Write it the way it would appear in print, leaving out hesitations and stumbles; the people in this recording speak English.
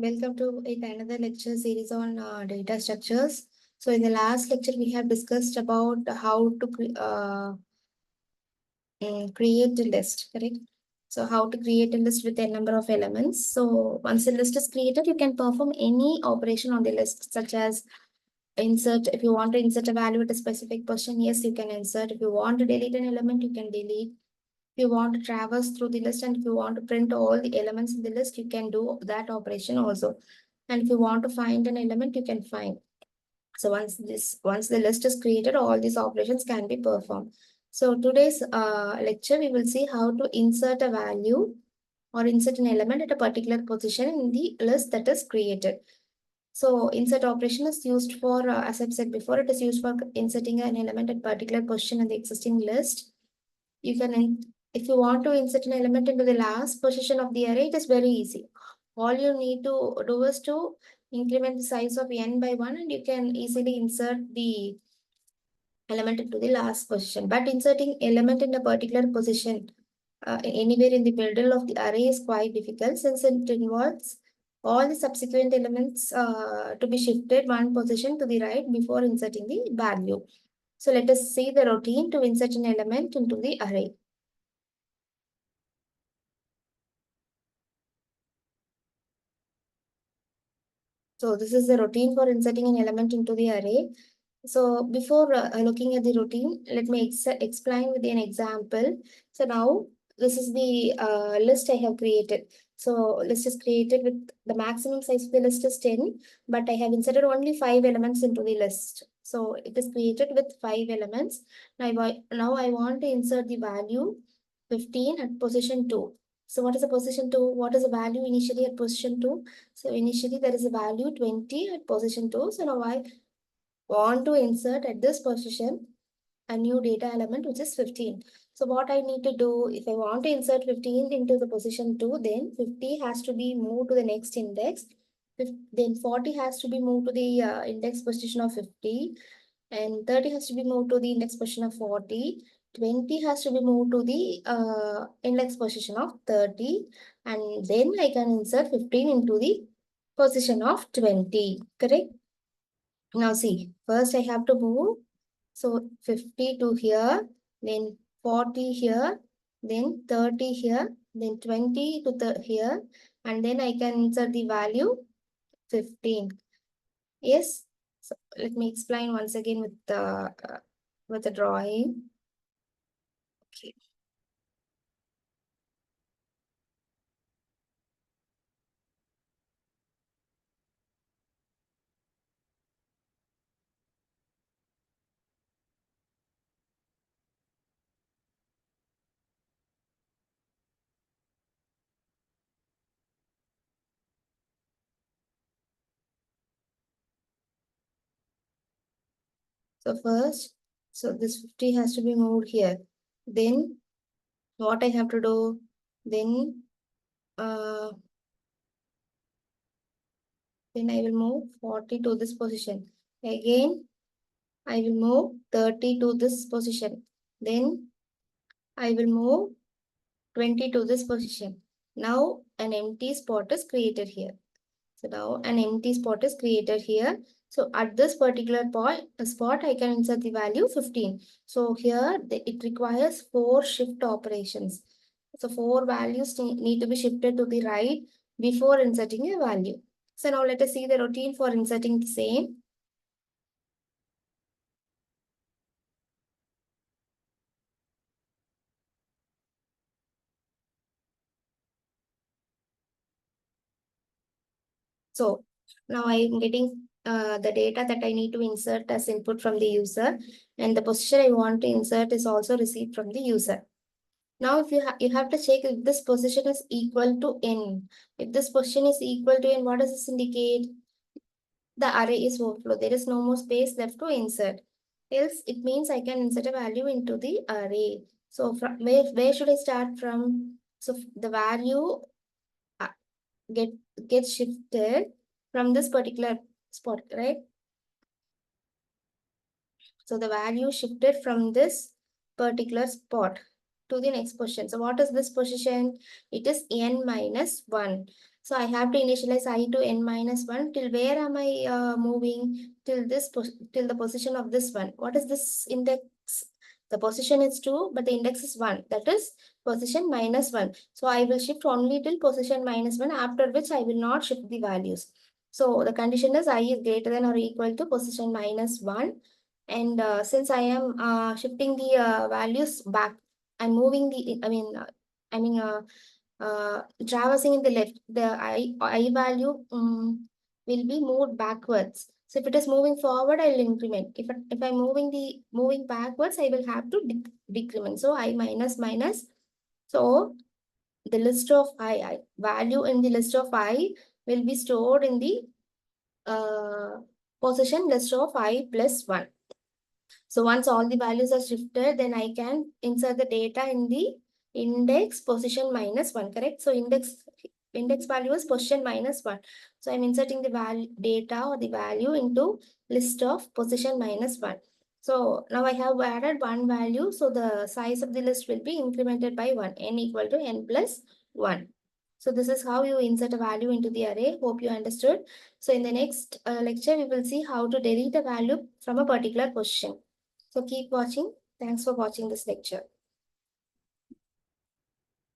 Welcome to another lecture series on data structures. So in the last lecture, we have discussed about how to create a list, correct? So how to create a list with a number of elements. So once the list is created, you can perform any operation on the list, such as insert. If you want to insert a value at a specific position, yes, you can insert. If you want to delete an element, you can delete. If you want to traverse through the list and if you want to print all the elements in the list, you can do that operation also. And if you want to find an element, you can find. So once the list is created, all these operations can be performed. So today's lecture, we will see how to insert a value or insert an element at a particular position in the list that is created. So insert operation is used for, as I've said before, it is used for inserting an element at particular position in the existing list. You can, if you want to insert an element into the last position of the array, it is very easy. All you need to do is to increment the size of n by 1 and you can easily insert the element into the last position. But inserting element in a particular position anywhere in the middle of the array is quite difficult since it involves all the subsequent elements to be shifted one position to the right before inserting the value. So let us see the routine to insert an element into the array. So this is the routine for inserting an element into the array. So before looking at the routine, let me explain with an example. So now this is the list I have created. So list is created with the maximum size of the list is 10, but I have inserted only 5 elements into the list. So it is created with 5 elements. Now I want to insert the value 15 at position 2. So what is the position 2? What is the value initially at position 2? So initially there is a value 20 at position 2. So now I want to insert at this position a new data element which is 15. So what I need to do, if I want to insert 15 into the position 2, then 50 has to be moved to the next index. Then 40 has to be moved to the index position of 50. And 30 has to be moved to the index position of 40. 20 has to be moved to the index position of 30. And then I can insert 15 into the position of 20. Correct? Now see, first I have to move. So 50 to here, then 40 here, then 30 here, then 20 to here, and then I can insert the value 15. Yes. So let me explain once again with the drawing. Okay. So first, so this 50 has to be moved here. Then what I have to do? Then uh then I will move 40 to this position. Again, I will move 30 to this position. Then I will move 20 to this position. Now an empty spot is created here. So now an empty spot is created here. So at this particular spot, I can insert the value 15. So here it requires 4 shift operations. So 4 values need to be shifted to the right before inserting a value. So now let us see the routine for inserting the same. So now I am getting the data that I need to insert as input from the user, and the position I want to insert is also received from the user. Now, if you have to check if this position is equal to n. If this position is equal to n, what does this indicate? The array is overflow. There is no more space left to insert. Else, it means I can insert a value into the array. So from where should I start from? So the value uh, gets shifted from this particular spot, right? So the value shifted from this particular spot to the next position. So what is this position? It is n minus 1. So I have to initialize I to n minus 1. Till where am I moving? Till till the position of this one. What is this index? The position is 2, but the index is 1. That is position minus 1. So I will shift only till position minus 1, after which I will not shift the values. So the condition is I is greater than or equal to position minus 1. And since I am shifting the values back, I'm moving the, I mean, traversing in the left, the I value will be moved backwards. So if it is moving forward, I will increment. If I'm moving backwards, I will have to decrement. So I minus minus. So the list of I value in the list of I will be stored in the position list of I plus 1. So once all the values are shifted, then I can insert the data in the index position minus 1, correct? So index value is position minus 1. So I'm inserting the data or the value into list of position minus 1. So now I have added one value. So the size of the list will be incremented by 1, n equal to n plus 1. So this is how you insert a value into the array. Hope you understood. So in the next lecture, we will see how to delete a value from a particular position. So keep watching. Thanks for watching this lecture.